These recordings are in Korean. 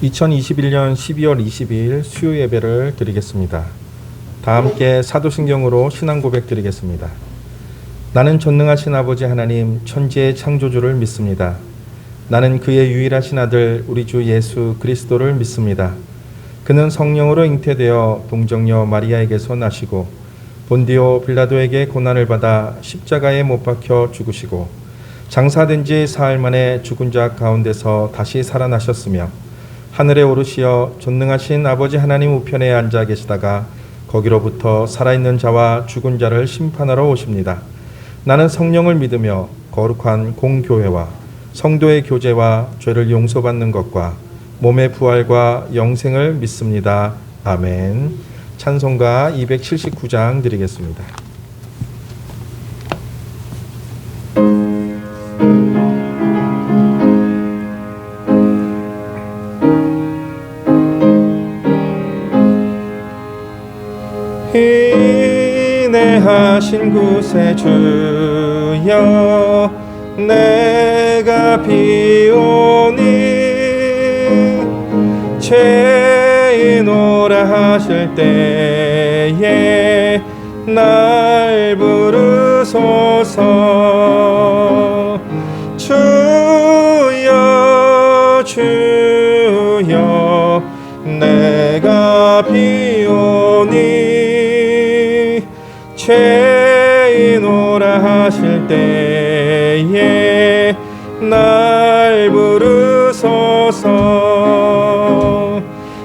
2021년 12월 22일 수요 예배를 드리겠습니다. 다 함께 사도신경으로 신앙 고백 드리겠습니다. 나는 전능하신 아버지 하나님 천지의 창조주를 믿습니다. 나는 그의 유일하신 아들 우리 주 예수 그리스도를 믿습니다. 그는 성령으로 잉태되어 동정녀 마리아에게서 나시고 본디오 빌라도에게 고난을 받아 십자가에 못 박혀 죽으시고 장사된 지 사흘 만에 죽은 자 가운데서 다시 살아나셨으며 하늘에 오르시어 전능하신 아버지 하나님 우편에 앉아 계시다가 거기로부터 살아있는 자와 죽은 자를 심판하러 오십니다. 나는 성령을 믿으며 거룩한 공교회와 성도의 교제와 죄를 용서받는 것과 몸의 부활과 영생을 믿습니다. 아멘. 찬송가 279장 드리겠습니다. 인내하신 구세주여 내가 비오니 죄인오라 하실 때에 날 부르소서. 주여 주여 내가 비오니 죄인오라 하실 때에 날 부르소서.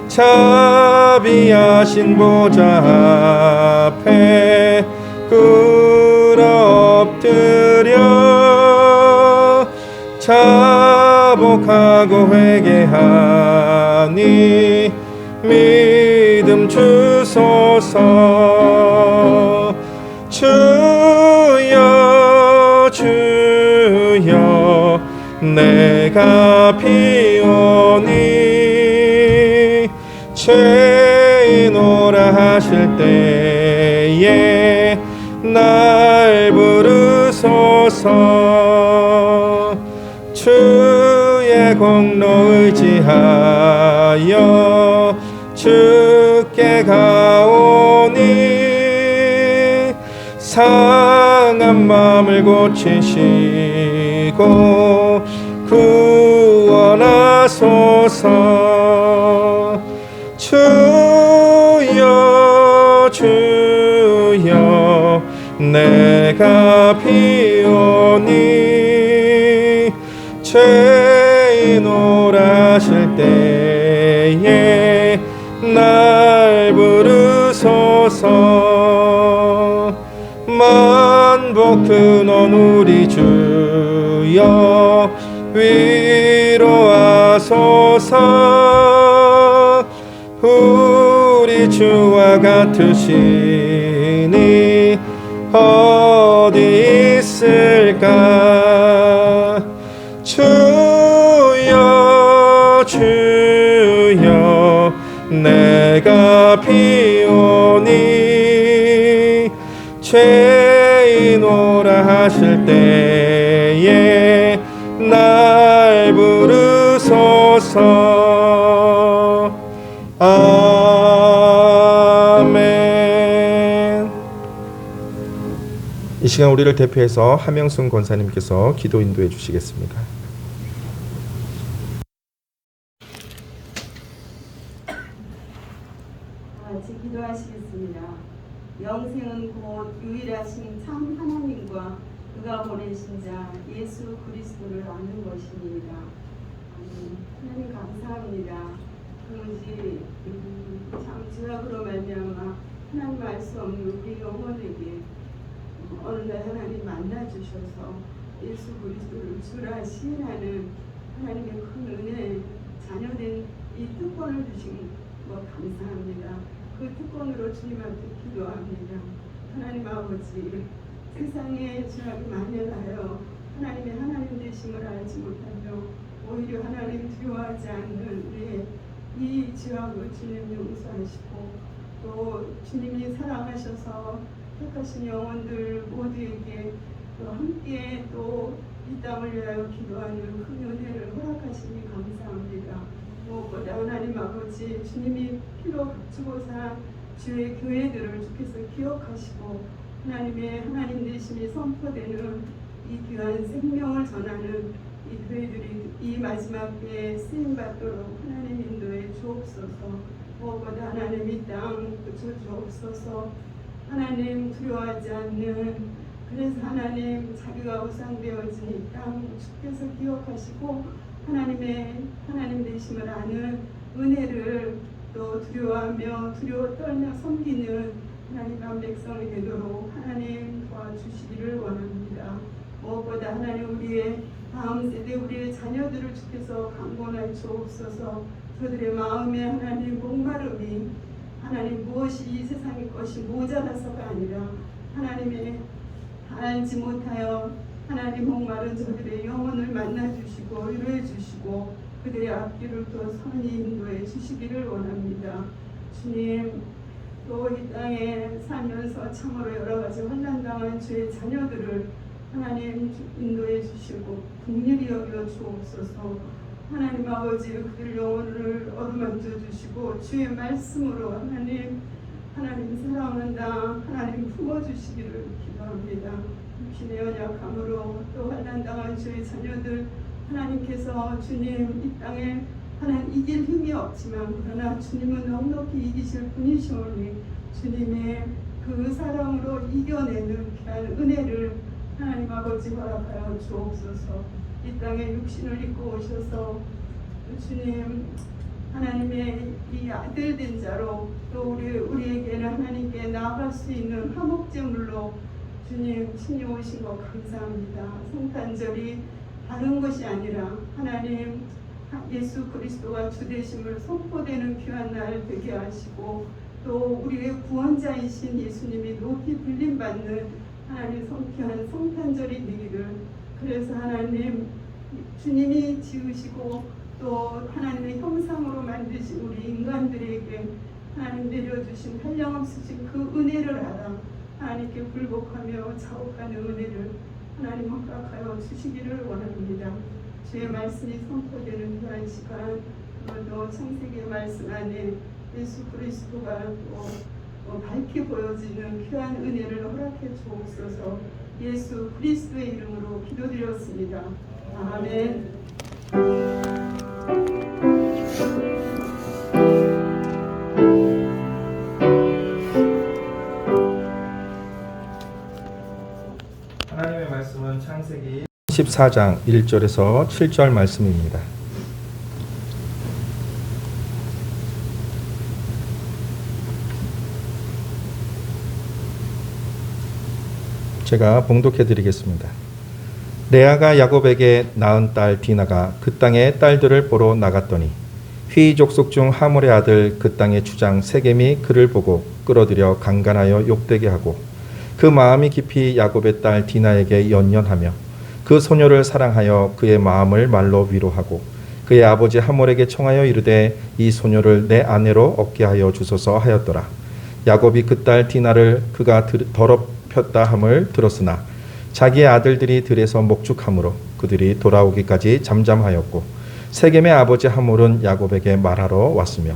자비하신 보좌 앞에 꿇어 엎드려 자복하고 회개하니 믿음 주소서. 주여 주여 내가 비오니 죄인오라 하실 때에 날 부르소서. 주의 공로 의지하여 주께 가오니 상한 마음을 고치시고 구원하소서. 주여 주여 내가 비오니 죄인오라 하실 때에 날 부르소서. 만복 근원 우리 주여 위로하소서. 우리 주와 같으시니 어디 있을까. 주여 주여 내가 비오니 죄인오라 하실 때에 날 부르소서. 아멘. 이 시간 우리를 대표해서 하명순 권사님께서 기도 인도해 주시겠습니다. 기도하시겠습니다. 영생은 곧 유일하신 참 하나님과 그가 보내신 자 예수 그리스도를 아는 것입니다. 하나님 감사합니다. 그것이 참 죄악으로 말미암아 하나님 알 수 없는 우리 영혼에게 어느 날 하나님 만나 주셔서 예수 그리스도를 주라 시인하는 하나님의 큰 은혜, 자녀된 이 특권을 주신 것 감사합니다. 그 특권으로 주님 앞에 기도합니다. 하나님 아버지, 세상에 죄악이 만연하여 하나님의 하나님 되심을 알지 못하며 오히려 하나님 두려워하지 않는 우리의 이 죄악을 주님 용서하시고 또 주님이 사랑하셔서 택하신 영혼들 모두에게 또 함께 또 이 땅을 위하여 기도하는 큰 은혜를 허락하시니 감사합니다. 무엇보다 아버지, 주님이 피로 값주고사 주의 교회들을 주께서 기억하시고 하나님 되심이 선포되는 이 귀한 생명을 전하는 이 교회들이 이 마지막 때에 쓰임받도록 하나님 인도해 주옵소서. 무엇보다 하나님 이 땅 고쳐주옵소서. 하나님 두려워하지 않는, 그래서 하나님 자기가 우상되어진 이 땅 주께서 기억하시고 하나님 되심을 아는 은혜를 또 두려워하며 두려워 떨며 섬기는 하나님 백성이 되도록 하나님 도와주시기를 원합니다. 무엇보다 하나님 우리의 다음 세대 우리의 자녀들을 주께서 강권하여 주옵소서. 그들의 마음에 하나님 목마름이 하나님 무엇이 이 세상의 것이 모자라서가 아니라 하나님의 알지 못하여 하나님 목마른 저들의 영혼을 만나주시고 위로해 주시고 그들의 앞길을 또 선히 인도해 주시기를 원합니다. 주님, 또 이 땅에 살면서 참으로 여러 가지 환난당한 주의 자녀들을 하나님 인도해 주시고 긍휼히 여겨 주옵소서. 하나님 아버지, 그들 영혼을 어루만져 주시고 주의 말씀으로 하나님 사랑하는 당 하나님 품어주시기를 기도합니다. 육신의 연약함으로 또 환난당한 주의 자녀들 하나님께서 주님 이 땅에 하나님 이길 힘이 없지만 그러나 주님은 넉넉히 이기실 분이시오니 주님의 그 사랑으로 이겨내는 귀한 은혜를 하나님 아버지 허락하여 주옵소서. 이 땅에 육신을 입고 오셔서 주님 하나님의 이 아들 된 자로 또 우리에게는 하나님께 나아갈 수 있는 화목제물로 주님 친히 오신 것 감사합니다. 성탄절이 다른 것이 아니라 하나님 예수 그리스도가 주되심을 선포되는 귀한 날 되게 하시고 또 우리의 구원자이신 예수님이 높이 불림받는 하나님 귀한 성탄절이 되기를. 그래서 하나님 주님이 지으시고 또 하나님의 형상으로 만드신 우리 인간들에게 하나님 내려주신 한량없으신 그 은혜를 알아 하나님께 굴복하며 자복하는 은혜를 하나님 허락하여 주시기를 원합니다. 주의 말씀이 선포되는 그런 시간, 또 창세기의 말씀 안에 예수 그리스도가 또 밝게 보여지는 귀한 은혜를 허락해 주옵소서. 예수 그리스도의 이름으로 기도드렸습니다. 아멘. 하나님의 말씀은 창세기 14장 1절에서 7절 말씀입니다. 제가 봉독해 드리겠습니다. 레아가 야곱에게 낳은 딸 디나가 그 땅의 딸들을 보러 나갔더니 휘 족속 중 하몰의 아들 그 땅의 주장 세겜이 그를 보고 끌어들여 강간하여 욕되게 하고 그 마음이 깊이 야곱의 딸 디나에게 연연하며 그 소녀를 사랑하여 그의 마음을 말로 위로하고 그의 아버지 하몰에게 청하여 이르되 이 소녀를 내 아내로 얻게 하여 주소서 하였더라. 야곱이 그 딸 디나를 그가 더럽혔다 함을 들었으나 자기의 아들들이 들에서 목축함으로 그들이 돌아오기까지 잠잠하였고 세겜의 아버지 하몰은 야곱에게 말하러 왔으며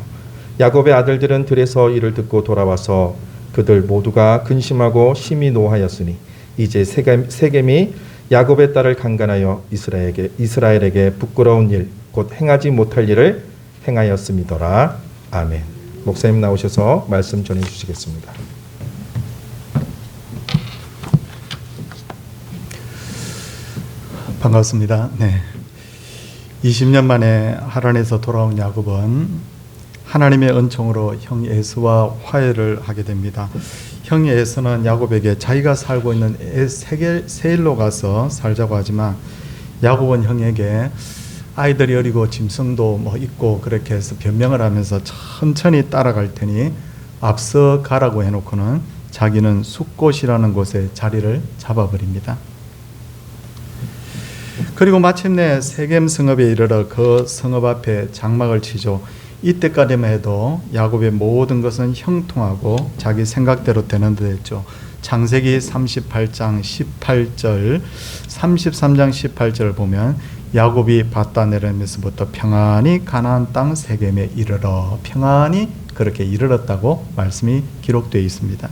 야곱의 아들들은 들에서 이를 듣고 돌아와서 그들 모두가 근심하고 심히 노하였으니 이제 세겜이 야곱의 딸을 강간하여 이스라엘에게 부끄러운 일 곧 행하지 못할 일을 행하였음이더라. 아멘. 목사님 나오셔서 말씀 전해 주시겠습니다. 반갑습니다. 네. 20년 만에 하란에서 돌아온 야곱은 하나님의 은총으로 형 에서와 화해를 하게 됩니다. 형 에서는 야곱에게 자기가 살고 있는 세일로 가서 살자고 하지만 야곱은 형에게 아이들이 어리고 짐승도 있고 그렇게 해서 변명을 하면서 천천히 따라갈 테니 앞서 가라고 해놓고는 자기는 숫곳이라는 곳에 자리를 잡아버립니다. 그리고 마침내 세겜 성읍에 이르러 그 성읍 앞에 장막을 치죠. 이때까지만 해도 야곱의 모든 것은 형통하고 자기 생각대로 되는 듯 했죠. 창세기 38장 18절 33장 18절을 보면 야곱이 바다네람에서부터 평안히 가나안 땅 세겜에 이르러 평안히 그렇게 이르렀다고 말씀이 기록되어 있습니다.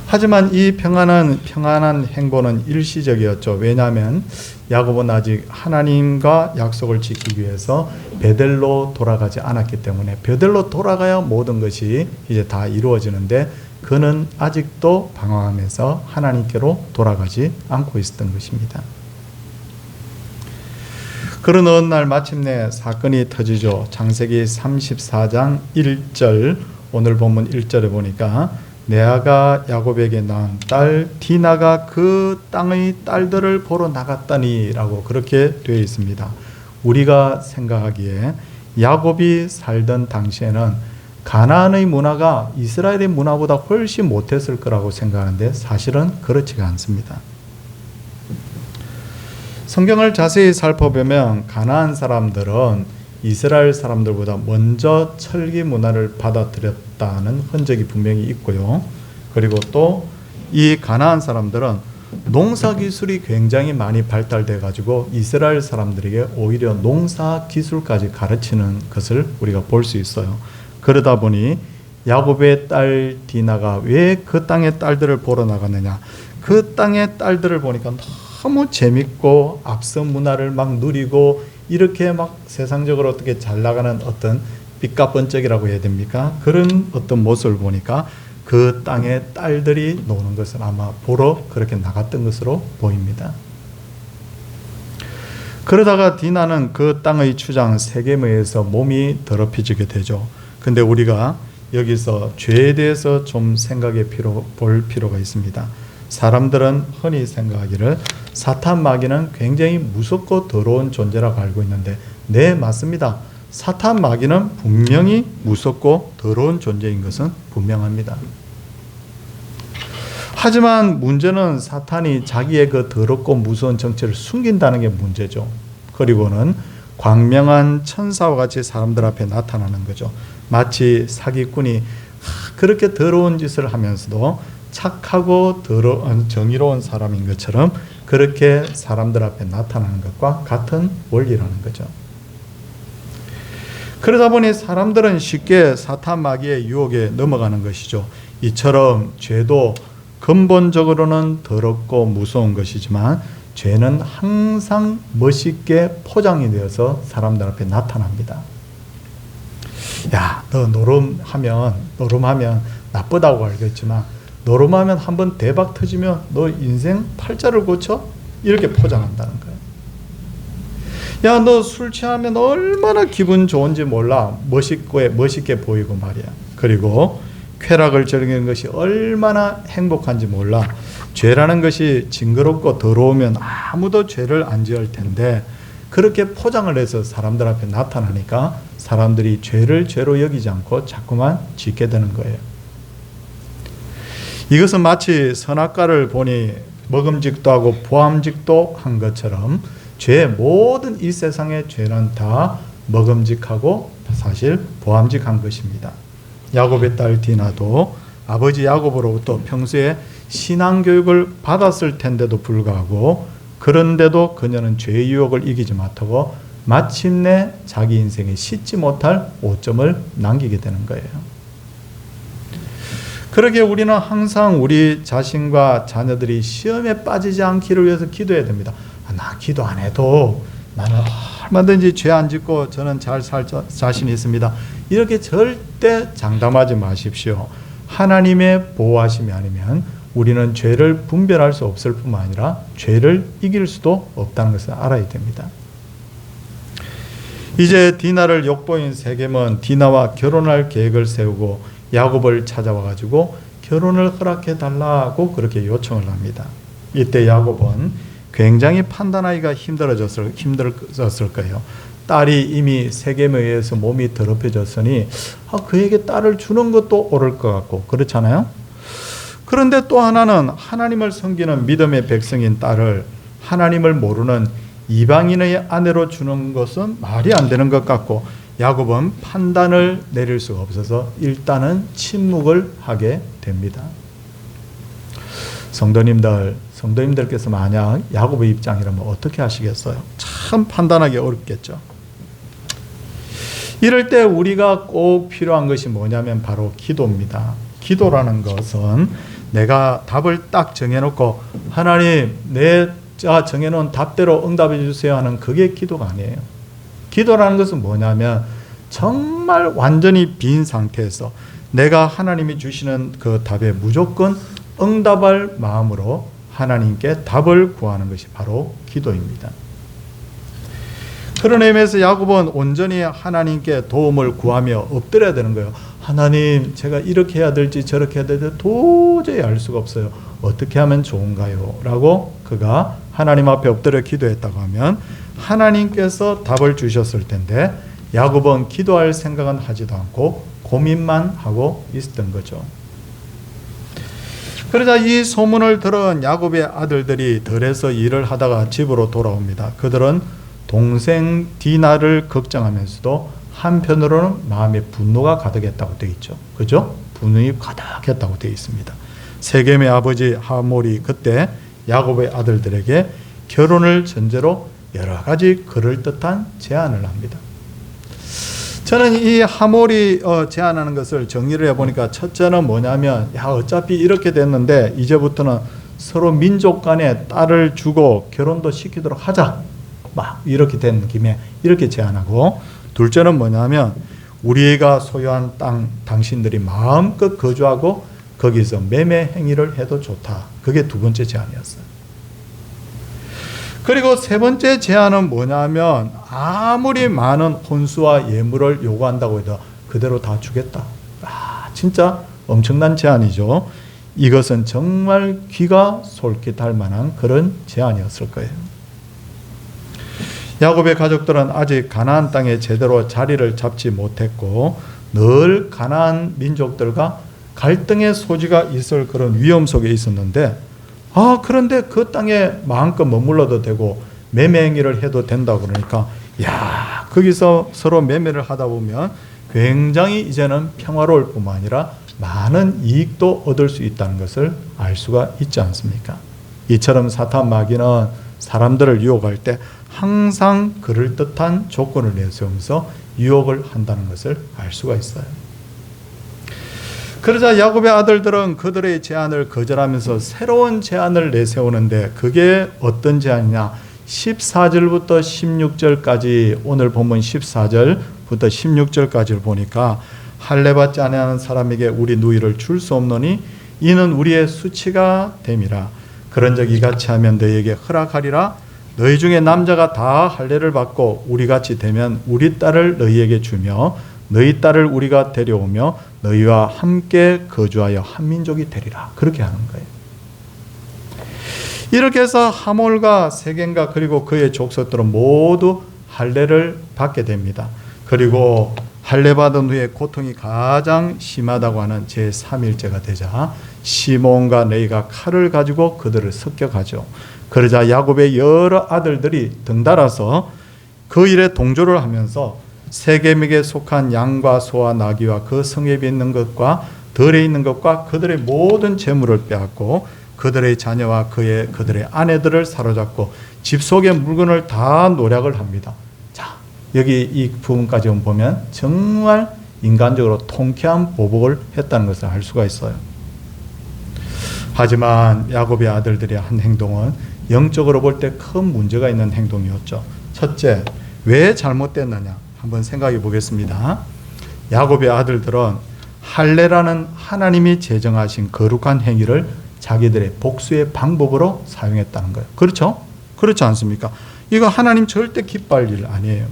하지만 이 평안한 행보는 일시적이었죠. 왜냐하면 야곱은 아직 하나님과 약속을 지키기 위해서 베델로 돌아가지 않았기 때문에, 베델로 돌아가야 모든 것이 이제 다 이루어지는데 그는 아직도 방황하면서 하나님께로 돌아가지 않고 있었던 것입니다. 그런 어느 날 마침내 사건이 터지죠. 창세기 34장 1절, 오늘 본문 1절에 보니까 레아가 야곱에게 낳은 딸 디나가 그 땅의 딸들을 보러 나갔더니 라고 그렇게 되어 있습니다. 우리가 생각하기에 야곱이 살던 당시에는 가나안의 문화가 이스라엘의 문화보다 훨씬 못했을 거라고 생각하는데 사실은 그렇지가 않습니다. 성경을 자세히 살펴보면 가나안 사람들은 이스라엘 사람들보다 먼저 철기 문화를 받아들였다는 흔적이 분명히 있고요. 그리고 또 이 가나안 사람들은 농사 기술이 굉장히 많이 발달돼 가지고 이스라엘 사람들에게 오히려 농사 기술까지 가르치는 것을 우리가 볼 수 있어요. 그러다 보니 야곱의 딸 디나가 왜 그 땅의 딸들을 보러 나갔느냐? 그 땅의 딸들을 보니까 너무 재밌고 앞선 문화를 막 누리고 이렇게 막 세상적으로 어떻게 잘 나가는 어떤 삐까번쩍이라고 해야 됩니까? 그런 어떤 모습을 보니까 그 땅의 딸들이 노는 것을 아마 보러 그렇게 나갔던 것으로 보입니다. 그러다가 디나는 그 땅의 주장 세겜에 의해서 몸이 더럽혀지게 되죠. 근데 우리가 여기서 죄에 대해서 좀 생각해 볼 필요가 있습니다. 사람들은 흔히 생각하기를 사탄 마귀는 굉장히 무섭고 더러운 존재라고 알고 있는데, 네, 맞습니다. 사탄 마귀는 분명히 무섭고 더러운 존재인 것은 분명합니다. 하지만 문제는 사탄이 자기의 그 더럽고 무서운 정체를 숨긴다는 게 문제죠. 그리고는 광명한 천사와 같이 사람들 앞에 나타나는 거죠. 마치 사기꾼이 그렇게 더러운 짓을 하면서도 착하고 정의로운 사람인 것처럼 그렇게 사람들 앞에 나타나는 것과 같은 원리라는 거죠. 그러다 보니 사람들은 쉽게 사탄 마귀의 유혹에 넘어가는 것이죠. 이처럼 죄도 근본적으로는 더럽고 무서운 것이지만 죄는 항상 멋있게 포장이 되어서 사람들 앞에 나타납니다. 야, 너 노름하면 나쁘다고 알겠지만 노름하면 한번 대박 터지면 너 인생 팔자를 고쳐? 이렇게 포장한다는 거예요. 야, 너 술 취하면 얼마나 기분 좋은지 몰라. 멋있게 보이고 말이야. 그리고 쾌락을 즐기는 것이 얼마나 행복한지 몰라. 죄라는 것이 징그럽고 더러우면 아무도 죄를 안 지을 텐데 그렇게 포장을 해서 사람들 앞에 나타나니까 사람들이 죄를 죄로 여기지 않고 자꾸만 짓게 되는 거예요. 이것은 마치 선악과를 보니 먹음직도 하고 보암직도 한 것처럼 모든 이 세상의 죄는 다 먹음직하고 사실 보암직한 것입니다. 야곱의 딸 디나도 아버지 야곱으로부터 평소에 신앙교육을 받았을 텐데도 불구하고 그런데도 그녀는 죄의 유혹을 이기지 못하고 마침내 자기 인생에 씻지 못할 오점을 남기게 되는 거예요. 그러기에 우리는 항상 우리 자신과 자녀들이 시험에 빠지지 않기를 위해서 기도해야 됩니다. 나 기도 안 해도 나는 얼마든지 죄 안 짓고 저는 잘 살 자신이 있습니다. 이렇게 절대 장담하지 마십시오. 하나님의 보호하심이 아니면 우리는 죄를 분별할 수 없을 뿐만 아니라 죄를 이길 수도 없다는 것을 알아야 됩니다. 이제 디나를 욕보인 세겜은 디나와 결혼할 계획을 세우고 야곱을 찾아와 가지고 결혼을 허락해 달라고 그렇게 요청을 합니다. 이때 야곱은 굉장히 판단하기가 힘들어졌을 거예요. 딸이 이미 세겜에 의해서 몸이 더럽혀졌으니 그에게 딸을 주는 것도 옳을 것 같고 그렇잖아요. 그런데 또 하나는 하나님을 섬기는 믿음의 백성인 딸을 하나님을 모르는 이방인의 아내로 주는 것은 말이 안 되는 것 같고 야곱은 판단을 내릴 수가 없어서 일단은 침묵을 하게 됩니다. 성도님들, 성도님들께서 만약 야고보의 입장이라면 어떻게 하시겠어요? 참 판단하기 어렵겠죠. 이럴 때 우리가 꼭 필요한 것이 뭐냐면 바로 기도입니다. 기도라는 것은 내가 답을 딱 정해놓고 하나님 내가 정해놓은 답대로 응답해 주세요 하는 그게 기도가 아니에요. 기도라는 것은 뭐냐면 정말 완전히 빈 상태에서 내가 하나님이 주시는 그 답에 무조건 응답할 마음으로 하나님께 답을 구하는 것이 바로 기도입니다. 그런 의미에서 야곱은 온전히 하나님께 도움을 구하며 엎드려야 되는 거예요. 하나님, 제가 이렇게 해야 될지 저렇게 해야 될지 도저히 알 수가 없어요. 어떻게 하면 좋은가요? 라고 그가 하나님 앞에 엎드려 기도했다고 하면 하나님께서 답을 주셨을 텐데 야곱은 기도할 생각은 하지도 않고 고민만 하고 있었던 거죠. 그러자 이 소문을 들은 야곱의 아들들이 들에서 일을 하다가 집으로 돌아옵니다. 그들은 동생 디나를 걱정하면서도 한편으로는 마음에 분노가 가득했다고 되어 있죠. 그죠? 분노이 가득했다고 되어 있습니다. 세겜의 아버지 하몰이 그때 야곱의 아들들에게 결혼을 전제로 여러 가지 그럴듯한 제안을 합니다. 저는 이 하몰이 제안하는 것을 정리를 해보니까 첫째는 뭐냐면 어차피 이렇게 됐는데 이제부터는 서로 민족 간에 딸을 주고 결혼도 시키도록 하자. 막 이렇게 된 김에 이렇게 제안하고, 둘째는 뭐냐면 우리가 소유한 땅 당신들이 마음껏 거주하고 거기서 매매 행위를 해도 좋다. 그게 두 번째 제안이었어요. 그리고 세 번째 제안은 뭐냐면 아무리 많은 혼수와 예물을 요구한다고 해도 그대로 다 주겠다. 진짜 엄청난 제안이죠. 이것은 정말 귀가 솔깃할 만한 그런 제안이었을 거예요. 야곱의 가족들은 아직 가나안 땅에 제대로 자리를 잡지 못했고 늘 가나안 민족들과 갈등의 소지가 있을 그런 위험 속에 있었는데 그런데 그 땅에 마음껏 머물러도 되고 매매 행위를 해도 된다고 그러니까 거기서 서로 매매를 하다 보면 굉장히 이제는 평화로울 뿐만 아니라 많은 이익도 얻을 수 있다는 것을 알 수가 있지 않습니까? 이처럼 사탄 마귀는 사람들을 유혹할 때 항상 그럴듯한 조건을 내세우면서 유혹을 한다는 것을 알 수가 있어요. 그러자 야곱의 아들들은 그들의 제안을 거절하면서 새로운 제안을 내세우는데 그게 어떤 제안이냐? 14절부터 16절까지 오늘 본문 14절부터 16절까지를 보니까 할례받지 아니하는 사람에게 우리 누이를 줄 수 없노니 이는 우리의 수치가 됨이라. 그런즉 이같이 하면 너희에게 허락하리라. 너희 중에 남자가 다 할례를 받고 우리같이 되면 우리 딸을 너희에게 주며 너희 딸을 우리가 데려오며 너희와 함께 거주하여 한 민족이 되리라. 그렇게 하는 거예요. 이렇게 해서 하몰과 세겜과 그리고 그의 족속들은 모두 할례를 받게 됩니다. 그리고 할례 받은 후에 고통이 가장 심하다고 하는 제3일째가 되자 시몬과 레이가 칼을 가지고 그들을 습격하죠. 그러자 야곱의 여러 아들들이 등달아서 그 일에 동조를 하면서 세겜에게 속한 양과 소와 나귀와 그 성읍에 있는 것과 들에 있는 것과 그들의 모든 재물을 빼앗고 그들의 자녀와 그들의 아내들을 사로잡고 집 속의 물건을 다 노략을 합니다. 자, 여기 이 부분까지 보면 정말 인간적으로 통쾌한 보복을 했다는 것을 알 수가 있어요. 하지만 야곱의 아들들의 한 행동은 영적으로 볼 때 큰 문제가 있는 행동이었죠. 첫째, 왜 잘못됐느냐? 한번 생각해 보겠습니다. 야곱의 아들들은 할례라는 하나님이 제정하신 거룩한 행위를 자기들의 복수의 방법으로 사용했다는 거예요. 그렇죠? 그렇지 않습니까? 이거 하나님 절대 기뻐할 일 아니에요.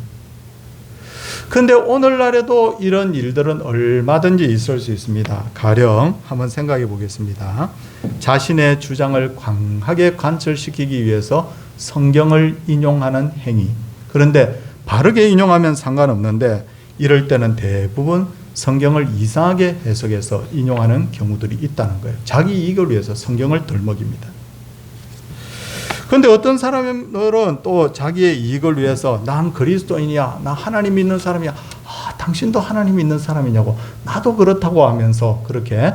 근데 오늘날에도 이런 일들은 얼마든지 있을 수 있습니다. 가령 한번 생각해 보겠습니다. 자신의 주장을 강하게 관철시키기 위해서 성경을 인용하는 행위. 그런데 바르게 인용하면 상관없는데 이럴 때는 대부분 성경을 이상하게 해석해서 인용하는 경우들이 있다는 거예요. 자기 이익을 위해서 성경을 덜먹입니다. 그런데 어떤 사람들은 또 자기의 이익을 위해서 난 그리스도인이야, 나 하나님 믿는 사람이야, 당신도 하나님 믿는 사람이냐고, 나도 그렇다고 하면서 그렇게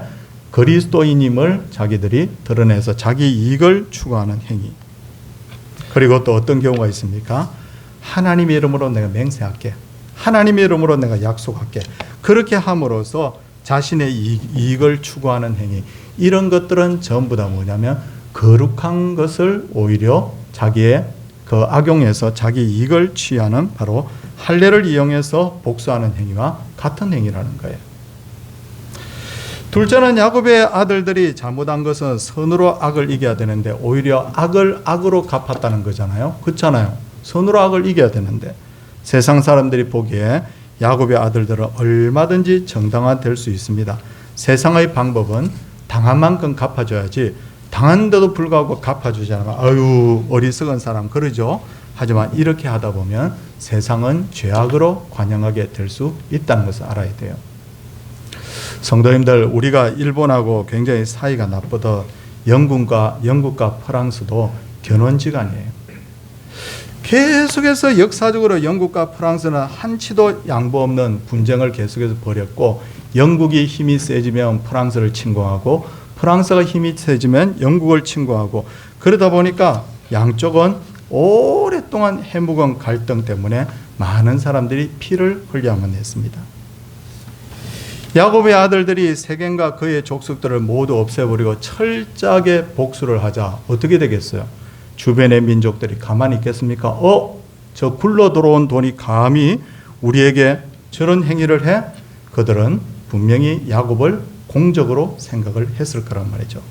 그리스도인임을 자기들이 드러내서 자기 이익을 추구하는 행위. 그리고 또 어떤 경우가 있습니까? 하나님의 이름으로 내가 맹세할게. 하나님의 이름으로 내가 약속할게. 그렇게 함으로써 자신의 이익을 추구하는 행위. 이런 것들은 전부 다 뭐냐면 거룩한 것을 오히려 자기의 그 악용해서 자기 이익을 취하는 바로 할례를 이용해서 복수하는 행위와 같은 행위라는 거예요. 둘째는 야곱의 아들들이 잘못한 것은 선으로 악을 이겨야 되는데 오히려 악을 악으로 갚았다는 거잖아요. 그렇잖아요. 선으로 악을 이겨야 되는데 세상 사람들이 보기에 야곱의 아들들은 얼마든지 정당화될 수 있습니다. 세상의 방법은 당한 만큼 갚아줘야지 당한데도 불구하고 갚아주지 않으면 아유 어리석은 사람 그러죠. 하지만 이렇게 하다 보면 세상은 죄악으로 관영하게 될 수 있다는 것을 알아야 돼요. 성도님들, 우리가 일본하고 굉장히 사이가 나쁘던 영국과 프랑스도 견원지간이에요. 계속해서 역사적으로 영국과 프랑스는 한치도 양보 없는 분쟁을 계속해서 벌였고 영국이 힘이 세지면 프랑스를 침공하고 프랑스가 힘이 세지면 영국을 침공하고 그러다 보니까 양쪽은 오랫동안 해묵은 갈등 때문에 많은 사람들이 피를 흘려야만 했습니다. 야곱의 아들들이 세겜과 그의 족속들을 모두 없애버리고 철저하게 복수를 하자 어떻게 되겠어요? 주변의 민족들이 가만히 있겠습니까? 저 굴러 들어온 돈이 감히 우리에게 저런 행위를 해? 그들은 분명히 야곱을 공적으로 생각을 했을 거란 말이죠.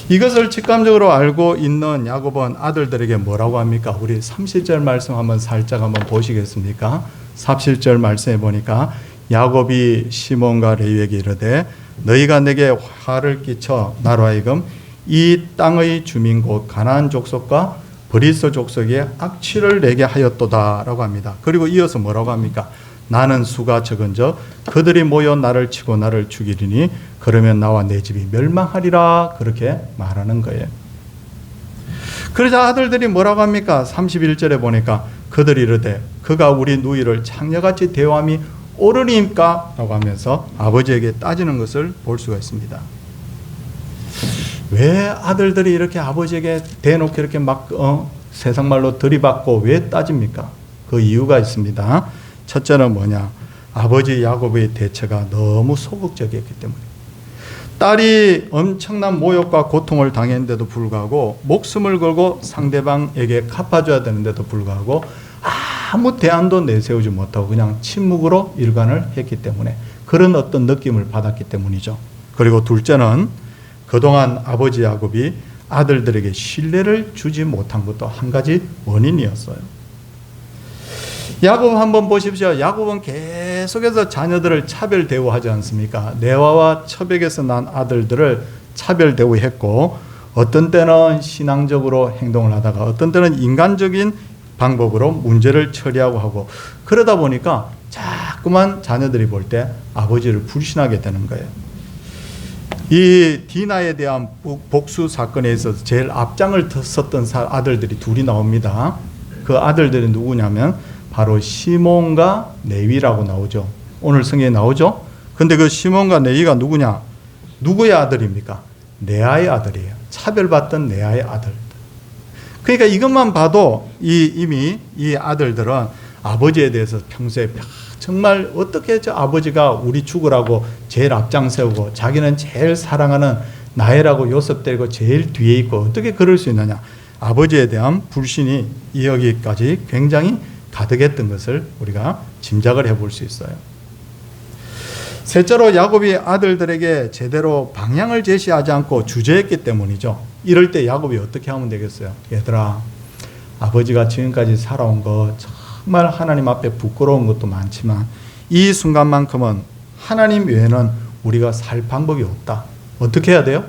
이것을 직감적으로 알고 있는 야곱은 아들들에게 뭐라고 합니까? 우리 30절 말씀 한번 살짝 한번 보시겠습니까? 30절 말씀해 보니까 야곱이 시몬과 레위에게 이르되 너희가 내게 화를 끼쳐 나로 하여금 이 땅의 주민 곧 가나안 족속과 브리스 족속에 악취를 내게 하였도다 라고 합니다. 그리고 이어서 뭐라고 합니까? 나는 수가 적은즉 그들이 모여 나를 치고 나를 죽이리니 그러면 나와 내 집이 멸망하리라 그렇게 말하는 거예요. 그러자 아들들이 뭐라고 합니까? 31절에 보니까 그들이 이르되 그가 우리 누이를 창녀같이 대함이 옳으니까 라고 하면서 아버지에게 따지는 것을 볼 수가 있습니다. 왜 아들들이 이렇게 아버지에게 대놓고 이렇게 막 세상 말로 들이받고 왜 따집니까? 그 이유가 있습니다. 첫째는 뭐냐? 아버지 야곱의 대처가 너무 소극적이었기 때문에 딸이 엄청난 모욕과 고통을 당했는데도 불구하고 목숨을 걸고 상대방에게 갚아줘야 되는데도 불구하고 아무 대안도 내세우지 못하고 그냥 침묵으로 일관을 했기 때문에 그런 어떤 느낌을 받았기 때문이죠. 그리고 둘째는 그동안 아버지 야곱이 아들들에게 신뢰를 주지 못한 것도 한 가지 원인이었어요. 야곱 한번 보십시오. 야곱은 계속해서 자녀들을 차별 대우하지 않습니까? 레아와 첩에게서 난 아들들을 차별 대우했고 어떤 때는 신앙적으로 행동을 하다가 어떤 때는 인간적인 방법으로 문제를 처리하고 하고 그러다 보니까 자꾸만 자녀들이 볼 때 아버지를 불신하게 되는 거예요. 이 디나에 대한 복수 사건에 있어서 제일 앞장을 섰던 아들들이 둘이 나옵니다. 그 아들들이 누구냐면 바로 시몬과 레위라고 나오죠. 오늘 성경에 나오죠. 근데 그 시몬과 레위가 누구냐? 누구의 아들입니까? 레아의 아들이에요. 차별받던 레아의 아들. 그러니까 이것만 봐도 이미 이 아들들은 아버지에 대해서 평소에 정말 어떻게 저 아버지가 우리 죽으라고 제일 앞장 세우고 자기는 제일 사랑하는 나애라고 요섭되고 제일 뒤에 있고 어떻게 그럴 수 있느냐. 아버지에 대한 불신이 여기까지 굉장히 가득했던 것을 우리가 짐작을 해볼 수 있어요. 셋째로 야곱이 아들들에게 제대로 방향을 제시하지 않고 주저했기 때문이죠. 이럴 때 야곱이 어떻게 하면 되겠어요? 얘들아, 아버지가 지금까지 살아온 거 정말 하나님 앞에 부끄러운 것도 많지만 이 순간만큼은 하나님 외에는 우리가 살 방법이 없다. 어떻게 해야 돼요?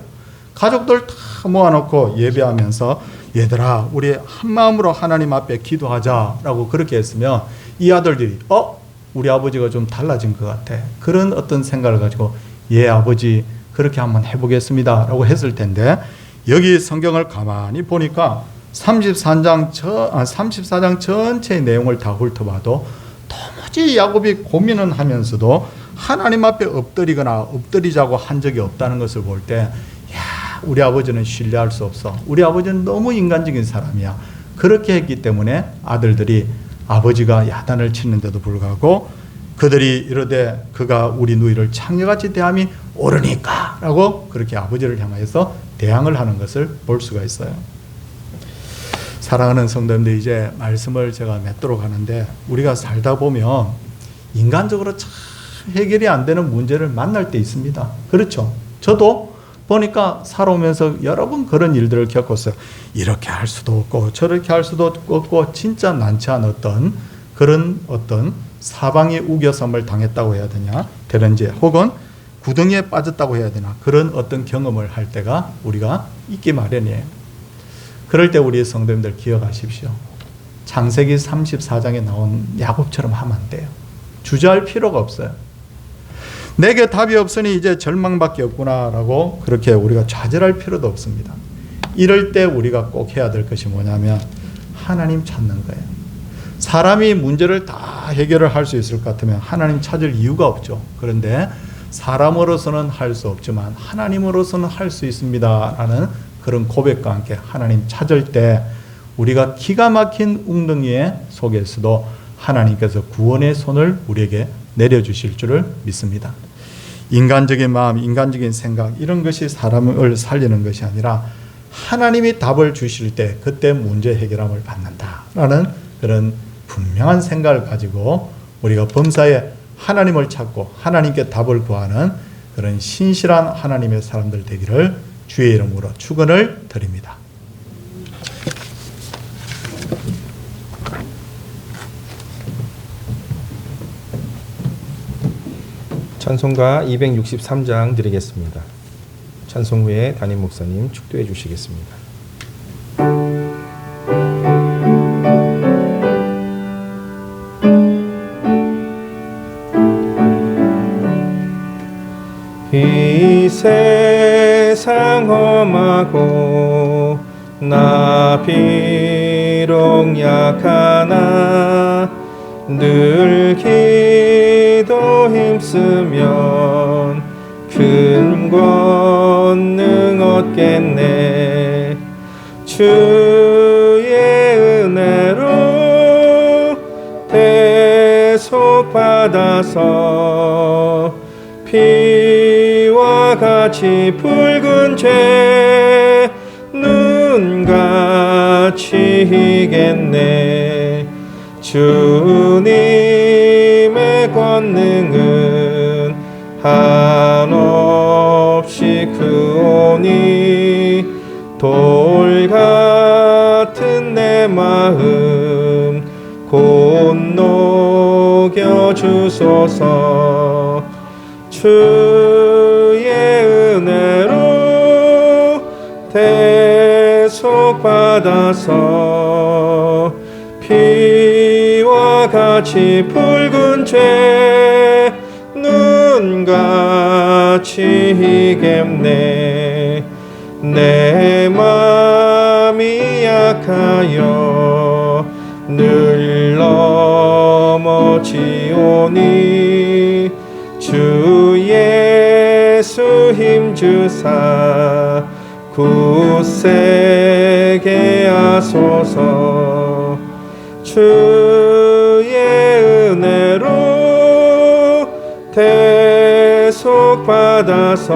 가족들 다 모아놓고 예배하면서 얘들아 우리 한마음으로 하나님 앞에 기도하자라고 그렇게 했으면 이 아들들이 우리 아버지가 좀 달라진 것 같아. 그런 어떤 생각을 가지고 예 아버지 그렇게 한번 해보겠습니다 라고 했을 텐데 여기 성경을 가만히 보니까 34장 전체의 내용을 다 훑어봐도 도무지 야곱이 고민은 하면서도 하나님 앞에 엎드리자고 한 적이 없다는 것을 볼 때, 우리 아버지는 신뢰할 수 없어. 우리 아버지는 너무 인간적인 사람이야. 그렇게 했기 때문에 아들들이 아버지가 야단을 치는데도 불구하고 그들이 이르되 그가 우리 누이를 창녀같이 대함이 옳으니까 라고 그렇게 아버지를 향해서 대항을 하는 것을 볼 수가 있어요. 사랑하는 성도님들, 이제 말씀을 제가 맺도록 하는데, 우리가 살다 보면 인간적으로 참 해결이 안 되는 문제를 만날 때 있습니다. 그렇죠? 저도 보니까 살아오면서 여러 번 그런 일들을 겪었어요. 이렇게 할 수도 없고 저렇게 할 수도 없고 진짜 난처한 그런 사방의 우겨섬을 당했다고 해야 되는지, 혹은 구덩이에 빠졌다고 해야 되나, 그런 어떤 경험을 할 때가 우리가 있기 마련이에요. 그럴 때 우리 성도님들 기억하십시오. 창세기 34장에 나온 야곱처럼 하면 안 돼요. 주저할 필요가 없어요. 내게 답이 없으니 이제 절망밖에 없구나라고 그렇게 우리가 좌절할 필요도 없습니다. 이럴 때 우리가 꼭 해야 될 것이 뭐냐면 하나님 찾는 거예요. 사람이 문제를 다 해결을 할 수 있을 것 같으면 하나님 찾을 이유가 없죠. 그런데 사람으로서는 할 수 없지만 하나님으로서는 할 수 있습니다 라는 그런 고백과 함께 하나님 찾을 때 우리가 기가 막힌 웅덩이의 속에서도 하나님께서 구원의 손을 우리에게 내려주실 줄을 믿습니다. 인간적인 마음, 인간적인 생각, 이런 것이 사람을 살리는 것이 아니라 하나님이 답을 주실 때 그때 문제 해결함을 받는다라는 그런 분명한 생각을 가지고 우리가 범사에 하나님을 찾고 하나님께 답을 구하는 그런 신실한 하나님의 사람들 되기를 주의 이름으로 축원을 드립니다. 찬송가 263장 드리겠습니다. 찬송 후에 담임 목사님 축도해 주시겠습니다. 이 세상 험하고 나 비록 약하나 늘 기도 힘쓰면 큰 권능 얻겠네. 주의 은혜로 대속 받아서 피와 같이 붉은 죄 눈같이 희겠네. 주님의 권능은 한없이 크오니 돌 같은 내 마음 곧 녹여 주소서. 주의 은혜로 대속 받아서 피와 같이 붉은 죄 눈같이 희겠네. 내 맘이 약하여 늘 넘어지오니 주 예수 힘주사 굳세게 하소서. 주의 은혜로 대속 받아서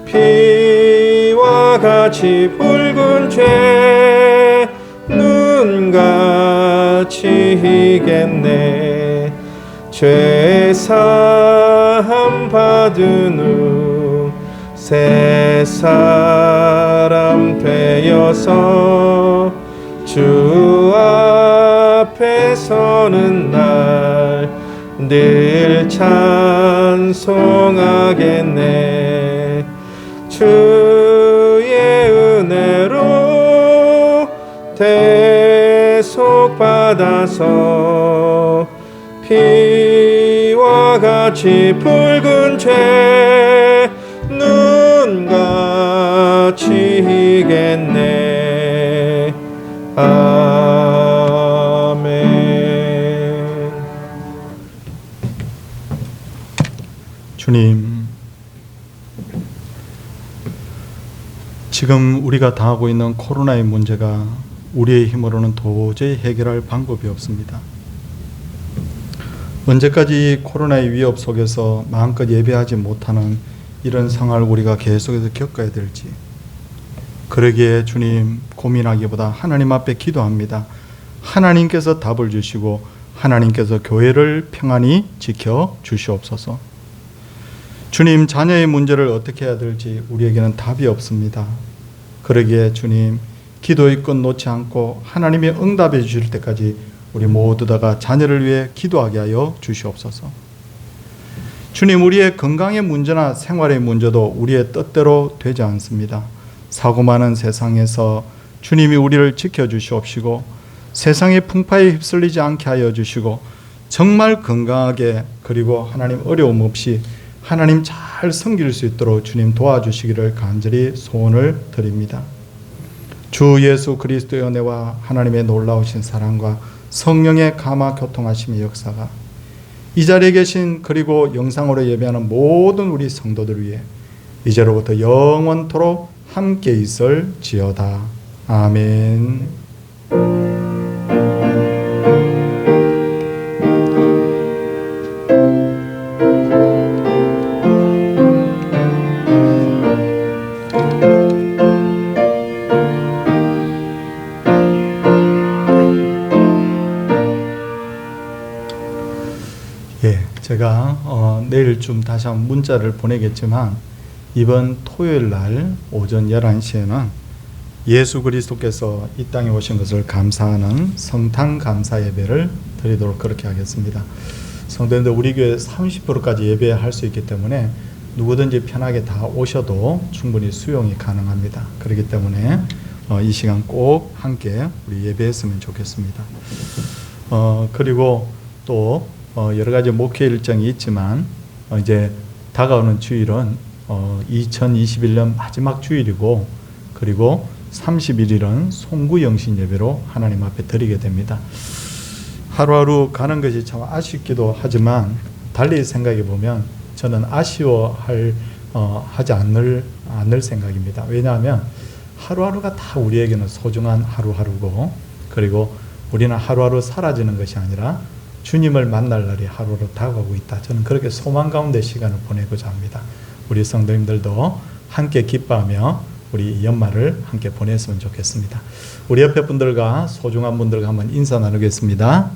피와 같이 붉은 죄 눈같이 희겠네. 죄 사함 받은 후 새 사람 되어서 주 앞에 서는 날 늘 찬송하겠네. 주의 은혜로 대속 받아서 피와 같이 붉은 죄 눈같이 희겠네. 아멘. 주님, 지금 우리가 당하고 있는 코로나의 문제가 우리의 힘으로는 도저히 해결할 방법이 없습니다. 언제까지 코로나의 위협 속에서 마음껏 예배하지 못하는 이런 상황을 우리가 계속해서 겪어야 될지, 그러기에 주님, 고민하기보다 하나님 앞에 기도합니다. 하나님께서 답을 주시고 하나님께서 교회를 평안히 지켜 주시옵소서. 주님, 자녀의 문제를 어떻게 해야 될지 우리에게는 답이 없습니다. 그러기에 주님, 기도의 끈 놓지 않고 하나님이 응답해 주실 때까지 우리 모두 다가 자녀를 위해 기도하게 하여 주시옵소서. 주님, 우리의 건강의 문제나 생활의 문제도 우리의 뜻대로 되지 않습니다. 사고 많은 세상에서 주님이 우리를 지켜주시옵시고 세상의 풍파에 휩쓸리지 않게 하여 주시고 정말 건강하게, 그리고 하나님 어려움 없이 하나님 잘 섬길 수 있도록 주님 도와주시기를 간절히 소원을 드립니다. 주 예수 그리스도의 은혜와 하나님의 놀라우신 사랑과 성령의 감화 교통하심의 역사가 이 자리에 계신, 그리고 영상으로 예배하는 모든 우리 성도들 위해 이제로부터 영원토록 함께 있을지어다. 아멘. 제가 내일쯤 다시 한번 문자를 보내겠지만 이번 토요일 날 오전 11시에는 예수 그리스도께서 이 땅에 오신 것을 감사하는 성탄 감사 예배를 드리도록 그렇게 하겠습니다. 성도님들, 우리 교회 30%까지 예배할 수 있기 때문에 누구든지 편하게 다 오셔도 충분히 수용이 가능합니다. 그렇기 때문에 이 시간 꼭 함께 우리 예배했으면 좋겠습니다. 그리고 또 여러 가지 목회 일정이 있지만 이제 다가오는 주일은 2021년 마지막 주일이고, 그리고 31일은 송구 영신 예배로 하나님 앞에 드리게 됩니다. 하루하루 가는 것이 참 아쉽기도 하지만 달리 생각해 보면 저는 하지 않을 생각입니다. 왜냐하면 하루하루가 다 우리에게는 소중한 하루하루고, 그리고 우리는 하루하루 사라지는 것이 아니라 주님을 만날 날이 하루하루 다가오고 있다. 저는 그렇게 소망 가운데 시간을 보내고자 합니다. 우리 성도님들도 함께 기뻐하며 우리 연말을 함께 보냈으면 좋겠습니다. 우리 옆에 분들과 소중한 분들과 한번 인사 나누겠습니다.